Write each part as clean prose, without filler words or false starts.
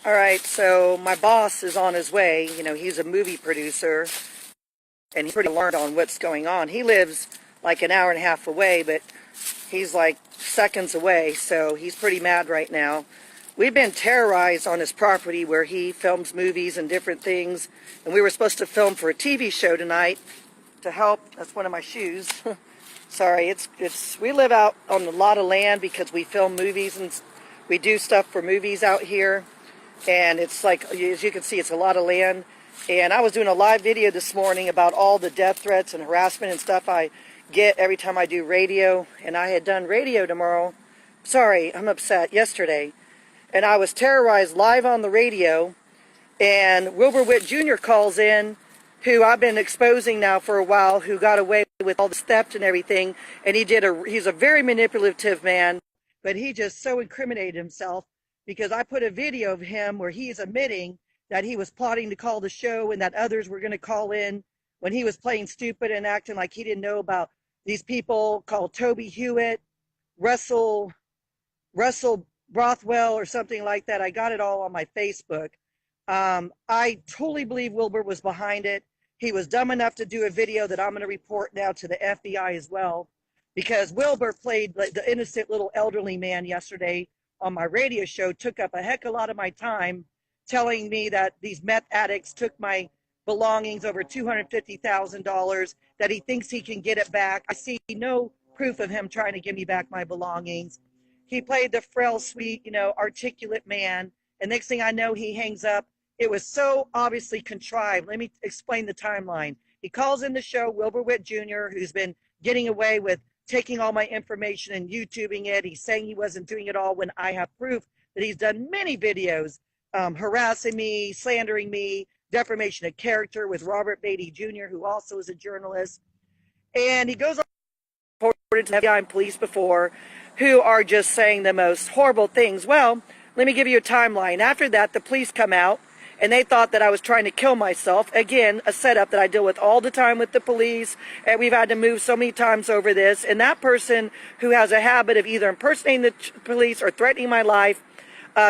All right, so my boss is on his way. You know, he's a movie producer, and he's pretty learned on what's going on. He lives like an hour and a half away, but he's like seconds away, so he's pretty mad right now. We've been terrorized on his property where he films movies and different things, and we were supposed to film for a TV show tonight to help. That's one of my shoes. Sorry, we live out on a lot of land because we film movies and we do stuff for movies out here. And it's like, as you can see, it's a lot of land. And I was doing a live video this morning about all the death threats and harassment and stuff I get every time I do radio. And I had done radio tomorrow. Sorry, I'm upset. Yesterday. And I was terrorized live on the radio. And Wilbur Witt Jr. calls in, who I've been exposing now for a while, who got away with all the theft and everything. And he's a very manipulative man. But he just so incriminated himself, because I put a video of him where he is admitting that he was plotting to call the show and that others were going to call in when he was playing stupid and acting like he didn't know about these people called Toby Hewitt, Russell Brothwell, or something like that. I got it all on my Facebook. I totally believe Wilbur was behind it. He was dumb enough to do a video that I'm going to report now to the FBI as well, because Wilbur played like the innocent little elderly man yesterday on my radio show, took up a heck of a lot of my time telling me that these meth addicts took my belongings, over $250,000, that he thinks he can get it back. I see no proof of him trying to give me back my belongings. He played the frail, sweet, articulate man. And next thing I know, he hangs up. It was so obviously contrived. Let me explain the timeline. He calls in the show, Wilbur Witt Jr., who's been getting away with taking all my information and YouTubing it. He's saying he wasn't doing it all when I have proof that he's done many videos harassing me, slandering me, defamation of character with Robert Beatty Jr., who also is a journalist. And he goes on reported to the FBI and police before, who are just saying the most horrible things. Well, let me give you a timeline. After that, the police come out, and they thought that I was trying to kill myself. Again, a setup that I deal with all the time with the police, and we've had to move so many times over this. And that person, who has a habit of either impersonating the police or threatening my life,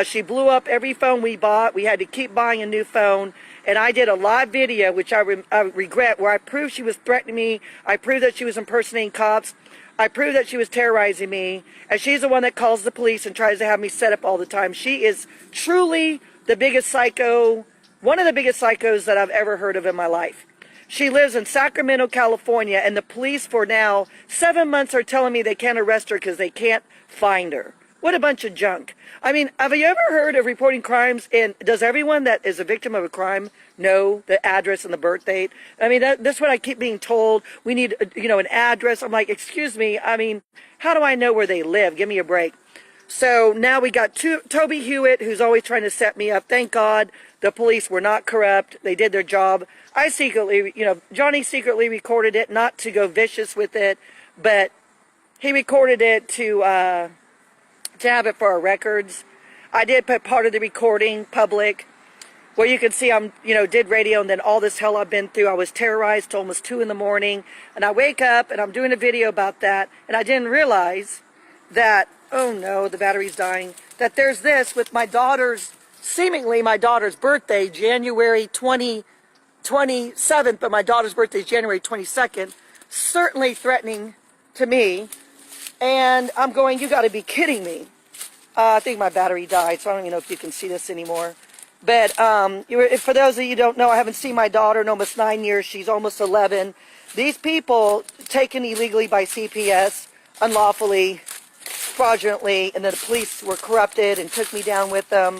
she blew up every phone we bought. We had to keep buying a new phone. And I did a live video, which I regret, where I proved she was threatening me. I proved that she was impersonating cops. I proved that she was terrorizing me. And she's the one that calls the police and tries to have me set up all the time. She is truly the biggest psycho, one of the biggest psychos that I've ever heard of in my life. She lives in Sacramento, California, and the police for now 7 months are telling me they can't arrest her because they can't find her. What a bunch of junk. I mean, have you ever heard of reporting crimes? And does everyone that is a victim of a crime know the address and the birth date? I mean, that's what I keep being told. We need, an address. I'm like, excuse me. I mean, how do I know where they live? Give me a break. So now we got Toby Hewitt, who's always trying to set me up. Thank God the police were not corrupt. They did their job. I secretly, Johnny secretly recorded it, not to go vicious with it, but he recorded it to have it for our records. I did put part of the recording public, where you can see I'm, did radio, and then all this hell I've been through. I was terrorized till almost 2 in the morning, and I wake up and I'm doing a video about that, and I didn't realize that, oh no, the battery's dying, that there's this with my daughter's, seemingly my daughter's birthday, January 27th, but my daughter's birthday is January 22nd, certainly threatening to me. And I'm going, you got to be kidding me. I think my battery died, so I don't even know if you can see this anymore. But for those of you who don't know, I haven't seen my daughter in almost 9 years. She's almost 11. These people taken illegally by CPS, unlawfully, fraudulently, and then the police were corrupted and took me down with them.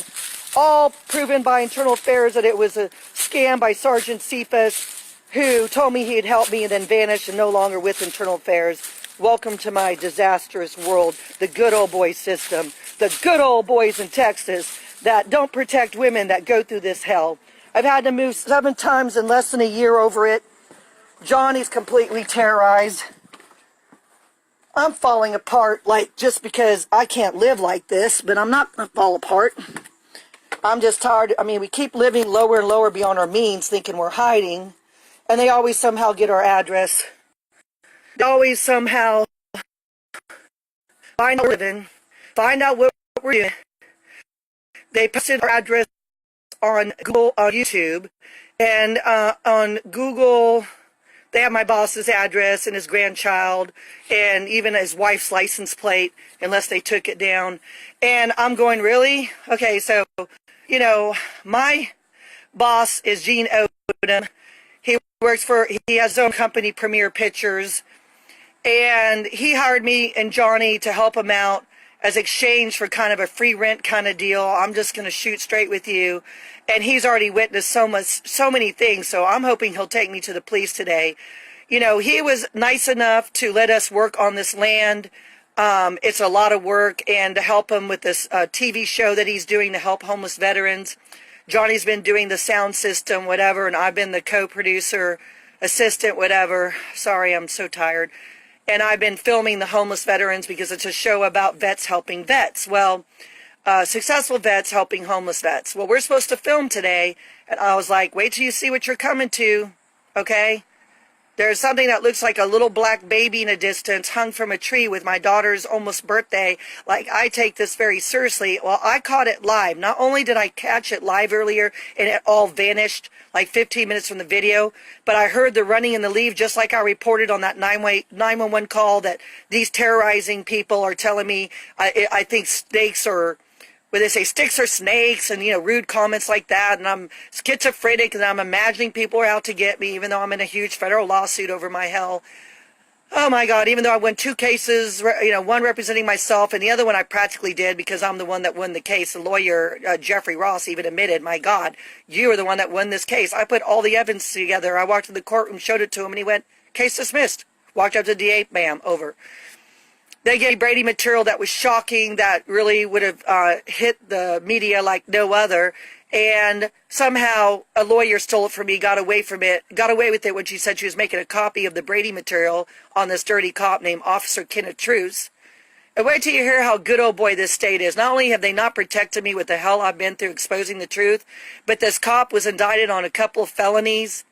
All proven by Internal Affairs that it was a scam by Sergeant Cephas, who told me he'd help me and then vanished and no longer with Internal Affairs. Welcome to my disastrous world, the good old boy system, the good old boys in Texas that don't protect women that go through this hell. I've had to move 7 times in less than a year over it. Johnny's completely terrorized. I'm falling apart, just because I can't live like this, but I'm not going to fall apart. I'm just tired. I mean, we keep living lower and lower beyond our means, thinking we're hiding, and they always somehow get our address. They always somehow find out what we're living, find out what we're doing. They posted our address on Google, on YouTube, and on Google, they have my boss's address and his grandchild and even his wife's license plate, unless they took it down. And I'm going, really? Okay, so, you know, my boss is Gene Odom. He has his own company, Premier Pictures. And he hired me and Johnny to help him out as exchange for kind of a free rent kind of deal. I'm just going to shoot straight with you. And he's already witnessed so many things, so I'm hoping he'll take me to the police today. You know, he was nice enough to let us work on this land. It's a lot of work, and to help him with this TV show that he's doing to help homeless veterans. Johnny's been doing the sound system, whatever, and I've been the co-producer, assistant, whatever. Sorry, I'm so tired. And I've been filming the homeless veterans because it's a show about vets helping vets. Well, successful vets helping homeless vets. Well, we're supposed to film today, and I was like, wait till you see what you're coming to, okay? There's something that looks like a little black baby in a distance hung from a tree with my daughter's almost birthday. Like, I take this very seriously. Well, I caught it live. Not only did I catch it live earlier and it all vanished like 15 minutes from the video, but I heard the running and the leave, just like I reported on that 911 call that these terrorizing people are telling me, I think snakes or, where they say sticks or snakes, and, you know, rude comments like that. And I'm schizophrenic, and I'm imagining people are out to get me, even though I'm in a huge federal lawsuit over my hell. Oh my God, even though I won 2 cases, you know, one representing myself and the other one I practically did because I'm the one that won the case. The lawyer, Jeffrey Ross, even admitted, my God, you are the one that won this case. I put all the evidence together. I walked to the courtroom, showed it to him, and he went, case dismissed. Walked up to the DA, bam, over. They gave Brady material that was shocking, that really would have hit the media like no other. And somehow a lawyer stole it from me, got away with it when she said she was making a copy of the Brady material on this dirty cop named Officer Kenneth Truce. And wait till you hear how good old boy this state is. Not only have they not protected me with the hell I've been through exposing the truth, but this cop was indicted on a couple of felonies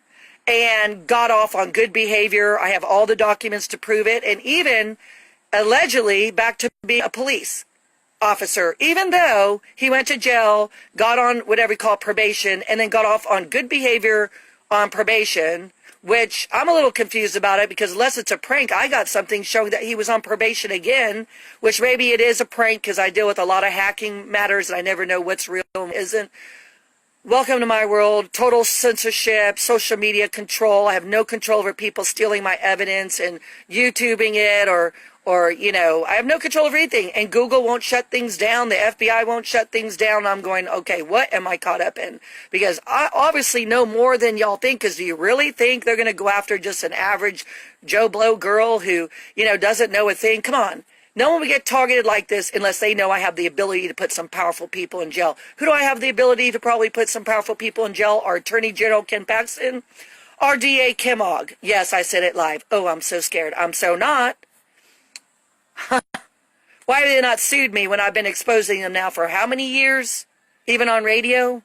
and got off on good behavior. I have all the documents to prove it. And even allegedly back to being a police officer, even though he went to jail, got on whatever you call probation, and then got off on good behavior on probation, which I'm a little confused about it, because unless it's a prank, I got something showing that he was on probation again, which maybe it is a prank because I deal with a lot of hacking matters and I never know what's real and isn't. Welcome to my world. Total censorship, social media control. I have no control over people stealing my evidence and YouTubing it, or you know, I have no control over anything. And Google won't shut things down. The FBI won't shut things down. I'm going, okay, what am I caught up in? Because I obviously know more than y'all think. Because do you really think they're going to go after just an average Joe Blow girl who, you know, doesn't know a thing? Come on. No one would get targeted like this unless they know I have the ability to put some powerful people in jail. Who do I have the ability to probably put some powerful people in jail? Our Attorney General, Ken Paxton. Our DA, Kim Ogg. Yes, I said it live. Oh, I'm so scared. I'm so not. Why have they not sued me when I've been exposing them now for how many years? Even on radio?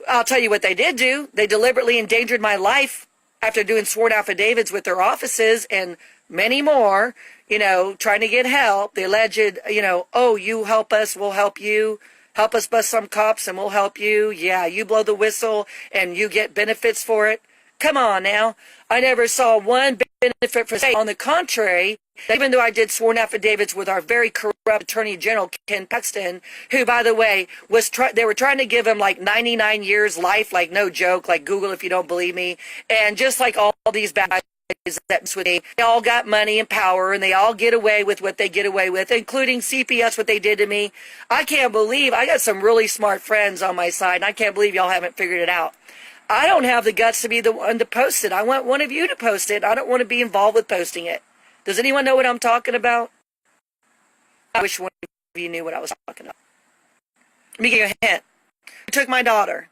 I'll tell you what they did do. They deliberately endangered my life after doing sworn affidavits with their offices and many more, you know, trying to get help. The alleged, you know, oh, you help us, we'll help you. Help us bust some cops and we'll help you. Yeah, you blow the whistle and you get benefits for it. Come on now. I never saw one benefit for state. On the contrary, even though I did sworn affidavits with our very corrupt Attorney General, Ken Paxton, who, by the way, they were trying to give him like 99 years life, like no joke, like Google if you don't believe me. And just like all these bad guys that mess with me, they all got money and power, and they all get away with what they get away with, including CPS, what they did to me. I can't believe, I got some really smart friends on my side, and I can't believe y'all haven't figured it out. I don't have the guts to be the one to post it. I want one of you to post it. I don't want to be involved with posting it. Does anyone know what I'm talking about? I wish one of you knew what I was talking about. Let me give you a hint. Who took my daughter?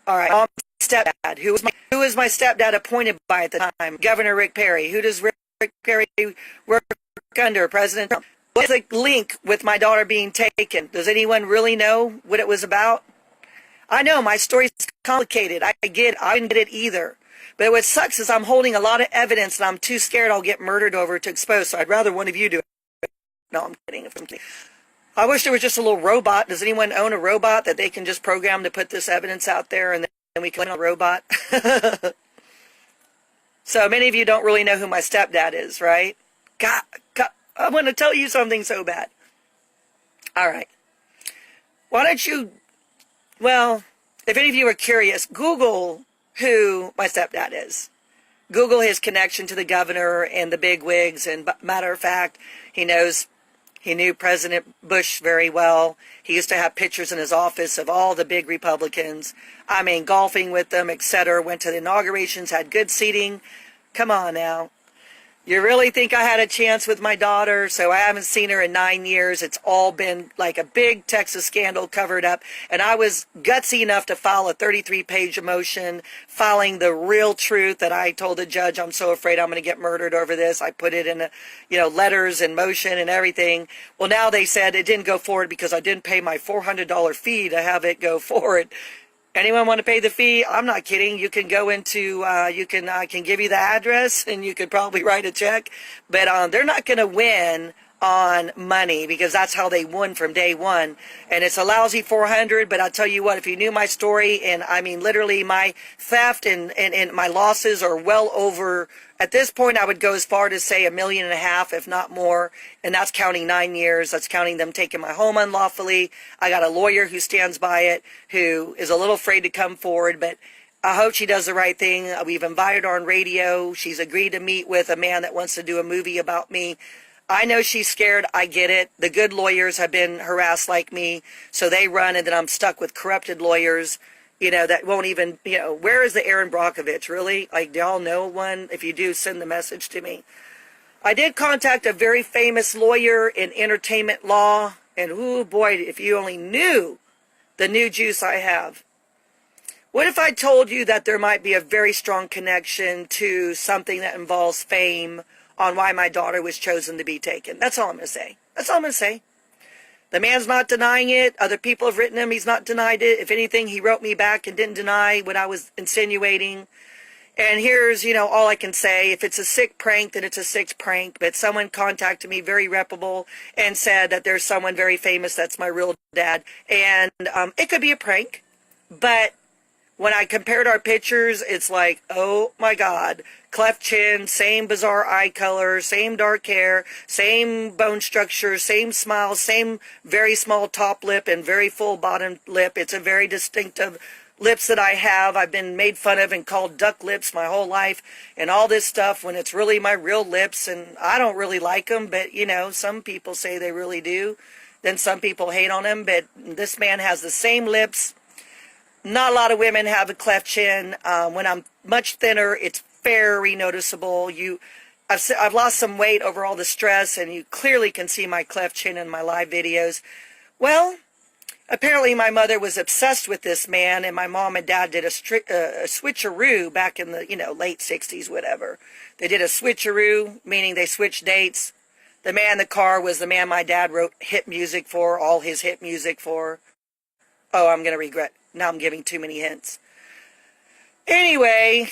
All right. Mom's stepdad. Who was my stepdad appointed by at the time? Governor Rick Perry. Who does Rick Perry work under? President Trump. What's the link with my daughter being taken? Does anyone really know what it was about? I know my story's complicated. I didn't get it either. But what sucks is I'm holding a lot of evidence and I'm too scared I'll get murdered over to expose. So I'd rather one of you do it. No, I'm kidding. I wish there was just a little robot. Does anyone own a robot that they can just program to put this evidence out there, and then we can own a robot? So many of you don't really know who my stepdad is, right? God, I want to tell you something so bad. All right. Why don't you, well, if any of you are curious, Google who my stepdad is. Google his connection to the governor and the big wigs. And matter of fact, he knew President Bush very well. He used to have pictures in his office of all the big Republicans. I mean, golfing with them, etc. Went to the inaugurations, had good seating. Come on now. You really think I had a chance with my daughter? So I haven't seen her in 9 years. It's all been like a big Texas scandal covered up. And I was gutsy enough to file a 33-page motion, filing the real truth that I told the judge, I'm so afraid I'm going to get murdered over this. I put it in, letters and motion and everything. Well, now they said it didn't go forward because I didn't pay my $400 fee to have it go forward. Anyone want to pay the fee? I'm not kidding. You can go into, I can give you the address and you could probably write a check. But they're not going to win on money because that's how they won from day one. And it's a lousy 400, but I'll tell you what, if you knew my story, and I mean literally my theft and my losses are well over, at this point I would go as far to say $1.5 million, if not more, and that's counting 9 years. That's counting them taking my home unlawfully. I got a lawyer who stands by it, who is a little afraid to come forward, but I hope she does the right thing. We've invited her on radio. She's agreed to meet with a man that wants to do a movie about me. I know she's scared. I get it. The good lawyers have been harassed like me, so they run, and then I'm stuck with corrupted lawyers, that won't even, where is the Aaron Brockovich, really? Like, do y'all know one? If you do, send the message to me. I did contact a very famous lawyer in entertainment law, and oh boy, if you only knew the new juice I have. What if I told you that there might be a very strong connection to something that involves fame on why my daughter was chosen to be taken? That's all I'm going to say. That's all I'm going to say. The man's not denying it. Other people have written him. He's not denied it. If anything, he wrote me back and didn't deny what I was insinuating. And here's, all I can say. If it's a sick prank, then it's a sick prank. But someone contacted me, very reputable, and said that there's someone very famous that's my real dad. And it could be a prank, but when I compared our pictures, it's like, oh my God, cleft chin, same bizarre eye color, same dark hair, same bone structure, same smile, same very small top lip and very full bottom lip. It's a very distinctive lips that I have. I've been made fun of and called duck lips my whole life and all this stuff when it's really my real lips, and I don't really like them, but some people say they really do. Then some people hate on them, but this man has the same lips. Not a lot of women have a cleft chin. When I'm much thinner, it's very noticeable. I've lost some weight over all the stress, and you clearly can see my cleft chin in my live videos. Well, apparently my mother was obsessed with this man, and my mom and dad did a switcheroo back in the late 60s, whatever. They did a switcheroo, meaning they switched dates. The man in the car was the man my dad wrote hit music for, all his hit music for. Oh, I'm going to regret. Now I'm giving too many hints. Anyway,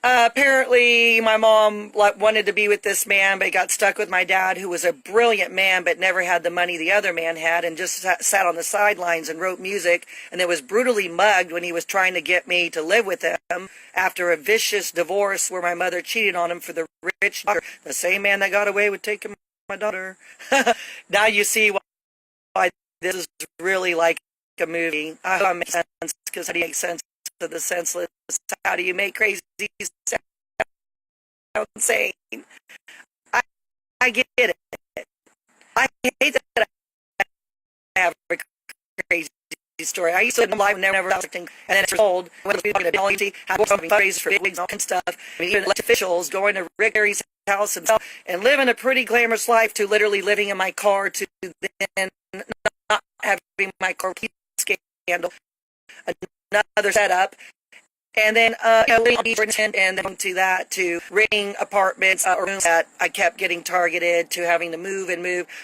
apparently my mom wanted to be with this man, but got stuck with my dad, who was a brilliant man, but never had the money the other man had, and just sat on the sidelines and wrote music, and then was brutally mugged when he was trying to get me to live with him after a vicious divorce where my mother cheated on him for the rich daughter, the same man that got away with taking my daughter. Now you see why this is really like a movie. I hope it makes sense, because how do you make sense of the senseless? How do you make crazy sound insane? I get it. I hate that I have a crazy story. I used to live life never acting, and then it's told when people talking to Bill, having fundraisers for wigs and all kind of stuff. I mean, even elected officials going to Rick Perry's house and living a pretty glamorous life, to literally living in my car, to then not having my car scandal, another setup, and then and then to that, to renting apartments or rooms that I kept getting targeted, to having to move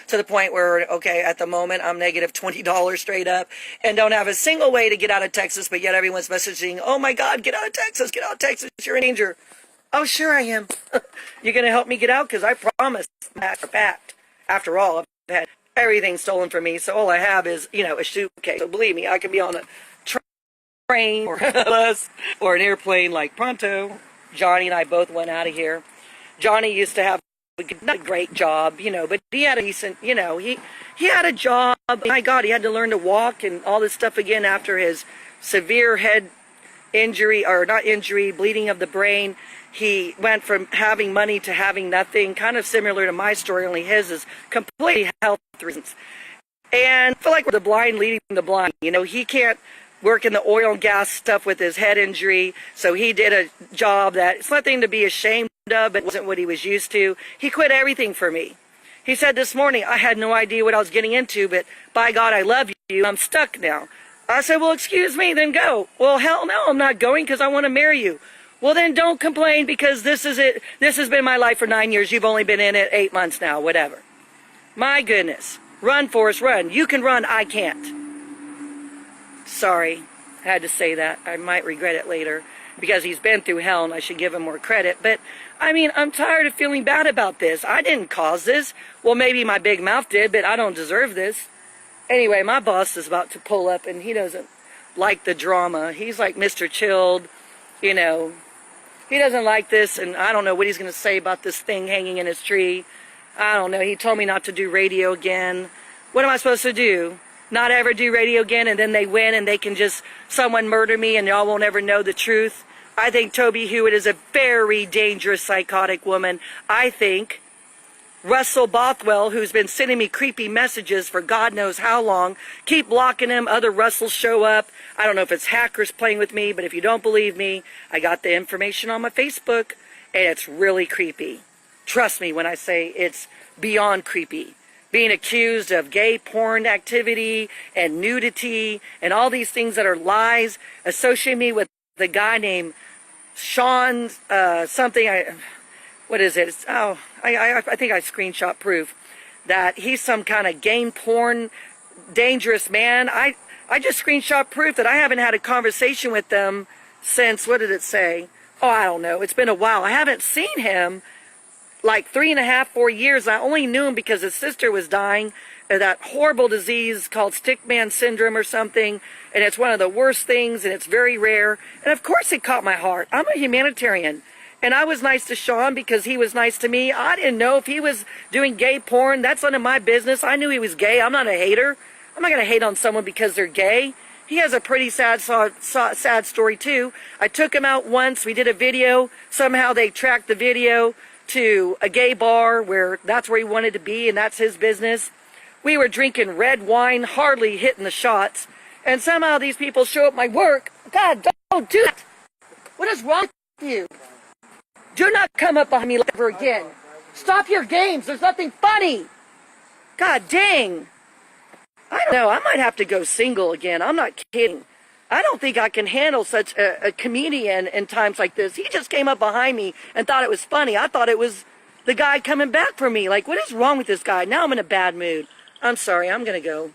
to the point where, okay, at the moment I'm negative $20 straight up and don't have a single way to get out of Texas, but yet everyone's messaging, oh my God, get out of Texas, you're in danger. Oh, sure I am. You're going to help me get out? Because I promised, matter of fact, after all, I've had everything's stolen from me. So all I have is, you know, a suitcase. So believe me, I can be on a train or a bus or an airplane like pronto. Johnny and I both went out of here. Johnny used to have not a great job, you know, but he had a decent, you know, he had a job. My God, he had to learn to walk and all this stuff again after his severe head injury, or not injury, bleeding of the brain. He went from having money to having nothing, kind of similar to my story, only his is completely health reasons. And I feel like we're the blind leading the blind. You know, he can't work in the oil and gas stuff with his head injury, so he did a job that it's nothing to be ashamed of, but wasn't what he was used to. He quit everything for me. He said this morning, I had no idea what I was getting into, but by God, I love you. I'm stuck now. I said, well, excuse me, then go. Well, hell no, I'm not going because I want to marry you. Well, then don't complain because this is it. This has been my life for 9 years. You've only been in it 8 months now, whatever. My goodness. Run, Forrest, run. You can run, I can't. Sorry, I had to say that. I might regret it later because he's been through hell and I should give him more credit. But, I mean, I'm tired of feeling bad about this. I didn't cause this. Well, maybe my big mouth did, but I don't deserve this. Anyway, my boss is about to pull up and he doesn't like the drama. He's like Mr. Chilled, you know. He doesn't like this, and I don't know what he's going to say about this thing hanging in his tree. I don't know. He told me not to do radio again. What am I supposed to do? Not ever do radio again, and then they win, and they can just, someone murder me, and y'all won't ever know the truth? I think Toby Hewitt is a very dangerous, psychotic woman. I think Russell Bothwell, who's been sending me creepy messages for God knows how long, keep blocking him. Other Russells show up. I don't know if it's hackers playing with me, but if you don't believe me, I got the information on my Facebook, and it's really creepy. Trust me when I say it's beyond creepy. Being accused of gay porn activity and nudity and all these things that are lies, associating me with the guy named Sean something. What is it? I think I screenshot proof that he's some kind of game porn dangerous man. I just screenshot proof that I haven't had a conversation with them since, what did it say? Oh, I don't know. It's been a while. I haven't seen him like 3.5, 4 years. I only knew him because his sister was dying of that horrible disease called stickman syndrome or something. And it's one of the worst things, and it's very rare. And of course it caught my heart. I'm a humanitarian. And I was nice to Sean because he was nice to me. I didn't know if he was doing gay porn. That's none of my business. I knew he was gay. I'm not a hater. I'm not going to hate on someone because they're gay. He has a pretty sad story, too. I took him out once. We did a video. Somehow they tracked the video to a gay bar where that's where he wanted to be, and that's his business. We were drinking red wine, hardly hitting the shots. And somehow these people show up at my work. God, don't do that. What is wrong with you? Do not come up behind me ever again. Stop your games. There's nothing funny. God dang. I don't know. I might have to go single again. I'm not kidding. I don't think I can handle such a comedian in times like this. He just came up behind me and thought it was funny. I thought it was the guy coming back for me. Like, what is wrong with this guy? Now I'm in a bad mood. I'm sorry. I'm going to go.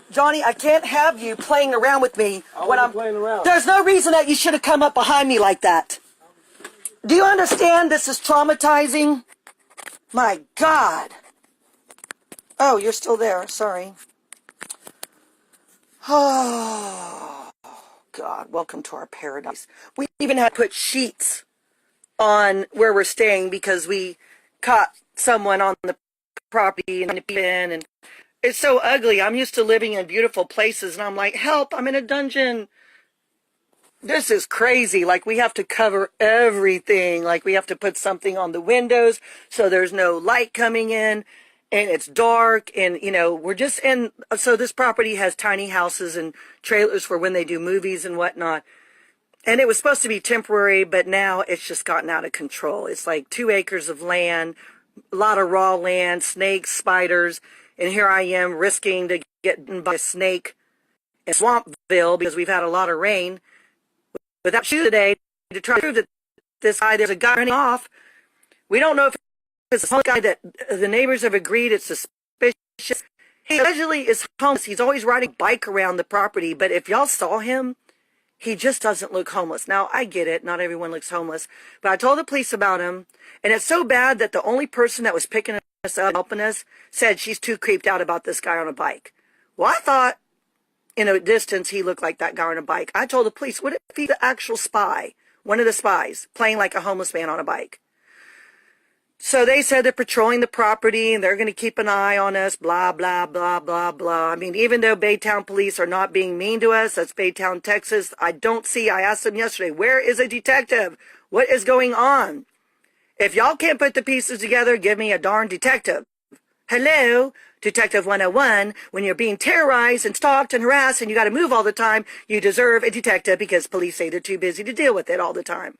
Johnny, I can't have you playing around with me when I'm playing around. There's no reason that you should have come up behind me like that. Do you understand this is traumatizing? My God. Oh, you're still there. Sorry. Oh, God. Welcome to our paradise. We even had to put sheets on where we're staying because we caught someone on the property and it's so ugly. I'm used to living in beautiful places, and I'm like, help, I'm in a dungeon. This is crazy. Like, we have to cover everything. Like, we have to put something on the windows so there's no light coming in, and it's dark, and, you know, we're just in. So this property has tiny houses and trailers for when they do movies and whatnot. And it was supposed to be temporary, but now it's just gotten out of control. It's like 2 acres of land, a lot of raw land, snakes, spiders. And here I am risking to get bitten by a snake in Swampville because we've had a lot of rain. Without you today to try to prove that this guy, there's a guy running off. We don't know if it's a guy that the neighbors have agreed it's suspicious. He allegedly is homeless. He's always riding a bike around the property. But if y'all saw him, He just doesn't look homeless. Now, I get it. Not everyone looks homeless. But I told the police about him. And it's so bad that the only person that was picking us up, helping us, said she's too creeped out about this guy on a bike. Well, I thought in a distance he looked like that guy on a bike. I told the police, what if he's the actual spy, one of the spies, playing like a homeless man on a bike? So they said they're patrolling the property and they're going to keep an eye on us, blah, blah, blah, blah, blah. I mean, even though Baytown police are not being mean to us, that's Baytown, Texas, I asked them yesterday, where is a detective? What is going on? If y'all can't put the pieces together, give me a darn detective. Hello, Detective 101, when you're being terrorized and stalked and harassed and you got to move all the time, you deserve a detective because police say they're too busy to deal with it all the time.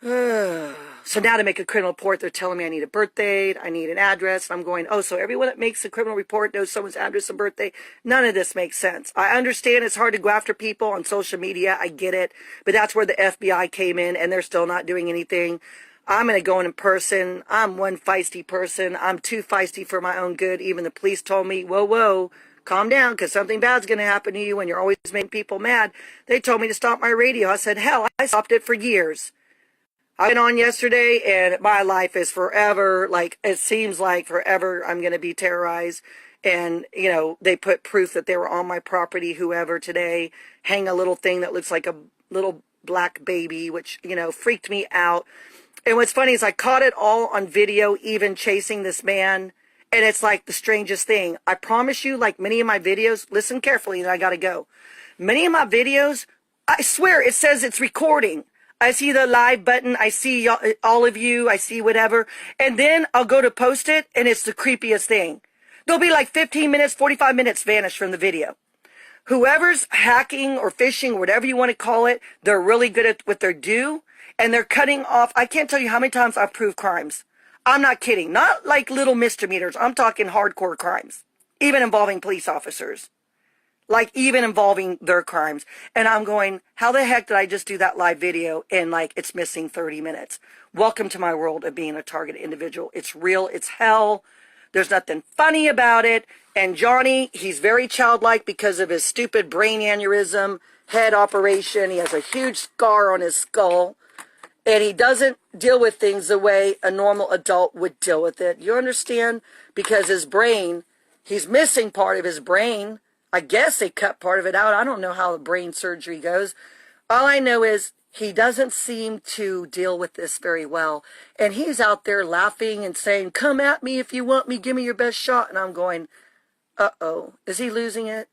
So now to make a criminal report, they're telling me I need a birth date, I need an address, and I'm going, oh, so everyone that makes a criminal report knows someone's address and birthday? None of this makes sense. I understand it's hard to go after people on social media, I get it, but that's where the FBI came in, and they're still not doing anything. I'm going to go in person. I'm one feisty person. I'm too feisty for my own good. Even the police told me, whoa, calm down, because something bad's going to happen to you when you're always making people mad. They told me to stop my radio. I said, hell, I stopped it for years. I went on yesterday, and my life is forever, like, it seems like forever I'm going to be terrorized. And, you know, they put proof that they were on my property, whoever, today, hang a little thing that looks like a little black baby, which, you know, freaked me out. And what's funny is I caught it all on video, even chasing this man. And it's like the strangest thing. I promise you, like many of my videos, listen carefully, and I got to go. Many of my videos, I swear, it says it's recording. I see the live button. I see all of you. I see whatever. And then I'll go to post it, and it's the creepiest thing. There'll be like 15 minutes, 45 minutes vanished from the video. Whoever's hacking or phishing, or whatever you want to call it, they're really good at what they do. And they're cutting off. I can't tell you how many times I've proved crimes. I'm not kidding. Not like little misdemeanors. I'm talking hardcore crimes, even involving police officers. Like even involving their crimes. And I'm going, how the heck did I just do that live video and like it's missing 30 minutes? Welcome to my world of being a targeted individual. It's real. It's hell. There's nothing funny about it. And Johnny, he's very childlike because of his stupid brain aneurysm, head operation. He has a huge scar on his skull. And he doesn't deal with things the way a normal adult would deal with it. You understand? Because his brain, he's missing part of his brain. I guess they cut part of it out. I don't know how the brain surgery goes. All I know is he doesn't seem to deal with this very well. And he's out there laughing and saying, come at me if you want me, give me your best shot. And I'm going, uh-oh, is he losing it?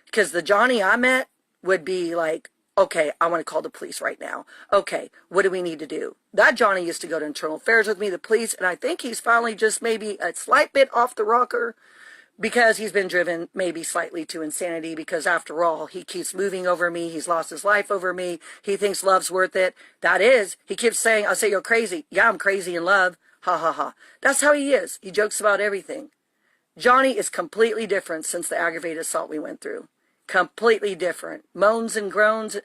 Because the Johnny I met would be like, okay, I want to call the police right now. Okay, what do we need to do? That Johnny used to go to internal affairs with me, the police, and I think he's finally just maybe a slight bit off the rocker because he's been driven maybe slightly to insanity because after all, he keeps moving over me. He's lost his life over me. He thinks love's worth it. That is. He keeps saying, I'll say you're crazy. Yeah, I'm crazy in love. Ha, ha, ha. That's how he is. He jokes about everything. Johnny is completely different since the aggravated assault we went through. Completely different. Moans and groans,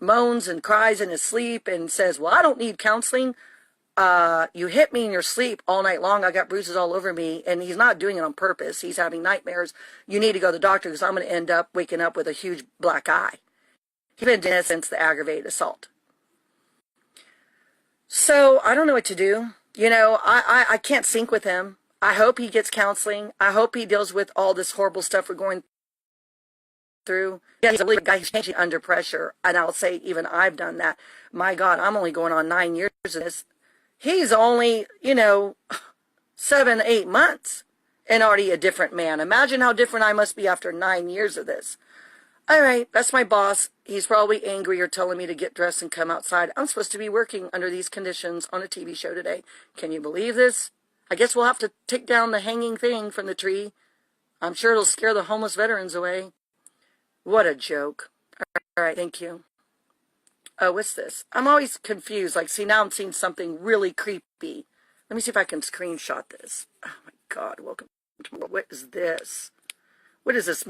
moans and cries in his sleep and says, well, I don't need counseling. You hit me in your sleep all night long. I got bruises all over me. And he's not doing it on purpose. He's having nightmares. You need to go to the doctor because I'm going to end up waking up with a huge black eye. He's been doing it since the aggravated assault. So I don't know what to do. You know, I can't sync with him. I hope he gets counseling. I hope he deals with all this horrible stuff we're going through. Yeah, he's a really good guy. He's changing under pressure. And I'll say even I've done that. My God, I'm only going on 9 years of this. He's only, 7, 8 months and already a different man. Imagine how different I must be after 9 years of this. All right, that's my boss. He's probably angry or telling me to get dressed and come outside. I'm supposed to be working under these conditions on a TV show today. Can you believe this? I guess we'll have to take down the hanging thing from the tree. I'm sure it'll scare the homeless veterans away. What a joke. All right, thank you. Oh, what's this? I'm always confused. Like, see, now I'm seeing something really creepy. Let me see if I can screenshot this. Oh, my God. Welcome to what is this? What is this